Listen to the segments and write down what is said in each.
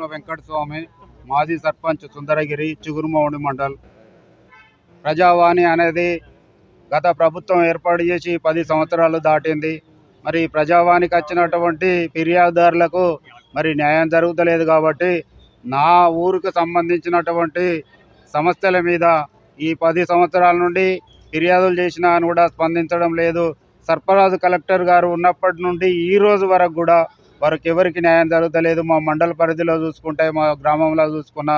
వేముల వెంకటస్వామి, మాజీ సర్పంచ్ సుందరగిరి, చిగురుమౌడి మండల్. ప్రజావాణి అనేది గత ప్రభుత్వం ఏర్పాటు చేసి 10 సంవత్సరాలు దాటింది. మరి ప్రజావాణికి వచ్చినటువంటి ఫిర్యాదుదారులకు మరి న్యాయం జరుగుతలేదు. కాబట్టి నా ఊరికి సంబంధించినటువంటి సమస్యల మీద ఈ 10 సంవత్సరాల నుండి ఫిర్యాదులు చేసినా అని కూడా స్పందించడం లేదు. సర్పరాజు కలెక్టర్ గారు ఉన్నప్పటి నుండి ఈ రోజు వరకు కూడా వారికి ఎవరికి న్యాయం జరుగుతలేదు. మా మండల పరిధిలో చూసుకుంటే, మా గ్రామంలో చూసుకున్న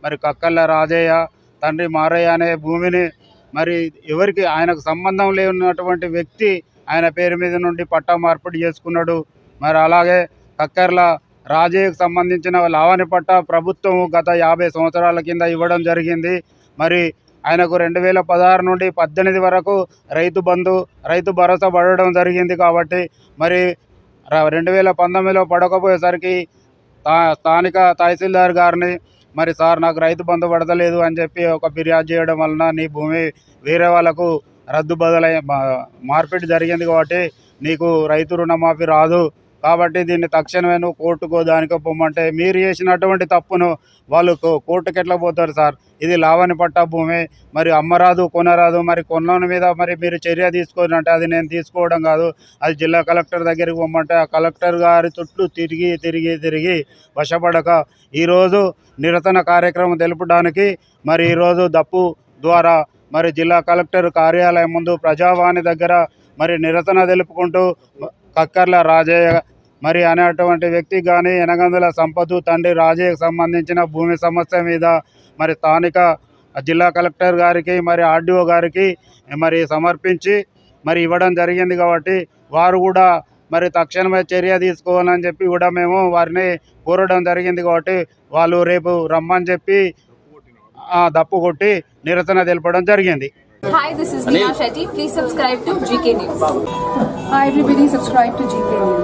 మరి కక్కల్ల రాజయ్య తండ్రి మారయ్య అనే భూమిని మరి ఎవరికి ఆయనకు సంబంధం లేనటువంటి వ్యక్తి ఆయన పేరు మీద నుండి పట్టా మార్పిడి చేసుకున్నాడు. మరి అలాగే కక్కర్ల రాజయ్యకు సంబంధించిన లావణి పట్టా ప్రభుత్వం గత 50 సంవత్సరాల కింద ఇవ్వడం జరిగింది. మరి ఆయనకు 2016 నుండి 18 వరకు రైతు బంధు, రైతు భరోసా పడడం జరిగింది. కాబట్టి మరి 2019లో పడకపోయేసరికి స్థానిక తహసీల్దార్ గారిని మరి సార్ నాకు రైతు బంధు పడతలేదు అని చెప్పి ఒక ఫిర్యాదు చేయడం వలన నీ భూమి వేరే వాళ్ళకు రద్దు బదులై మార్పిడి జరిగింది. కాబట్టి నీకు రైతు రుణమాఫీ రాదు. కాబట్టి దీన్ని తక్షణమే నువ్వు కోర్టుకో దానికో పొమ్మంటే మీరు చేసినటువంటి తప్పును వాళ్ళు కోర్టుకు ఎట్లా పోతారు సార్? ఇది లావణి పట్టా భూమి, మరి అమ్మరాదు కొనరాదు. మరి కొన్న మీద మరి మీరు చర్య తీసుకోని అంటే అది నేను తీసుకోవడం కాదు, అది జిల్లా కలెక్టర్ దగ్గరికి పొమ్మంటే ఆ కలెక్టర్ గారి చుట్టూ తిరిగి తిరిగి తిరిగి వశపడక ఈరోజు నిరసన కార్యక్రమం తెలుపడానికి మరి ఈరోజు దప్పు ద్వారా మరి జిల్లా కలెక్టర్ కార్యాలయం ముందు ప్రజావాణి దగ్గర మరి నిరసన తెలుపుకుంటూ కక్కర్ల రాజయ్య మరి అనేటువంటి వ్యక్తి కానీ ఎనగందుల సంపతు తండ్రి రాజయ్యకు సంబంధించిన భూమి సమస్య మీద మరి స్థానిక జిల్లా కలెక్టర్ గారికి మరి ఆర్డీఓ గారికి మరి సమర్పించి మరి ఇవ్వడం జరిగింది. కాబట్టి వారు కూడా మరి తక్షణమే చర్య తీసుకోవాలని చెప్పి కూడా మేము వారిని కోరడం జరిగింది. కాబట్టి వాళ్ళు రేపు రమ్మని చెప్పి దప్పు కొట్టి నిరసన తెలపడం జరిగింది. Hi, this is Neha Shetty. Please subscribe to GK News. Hi everybody, subscribe to GK News.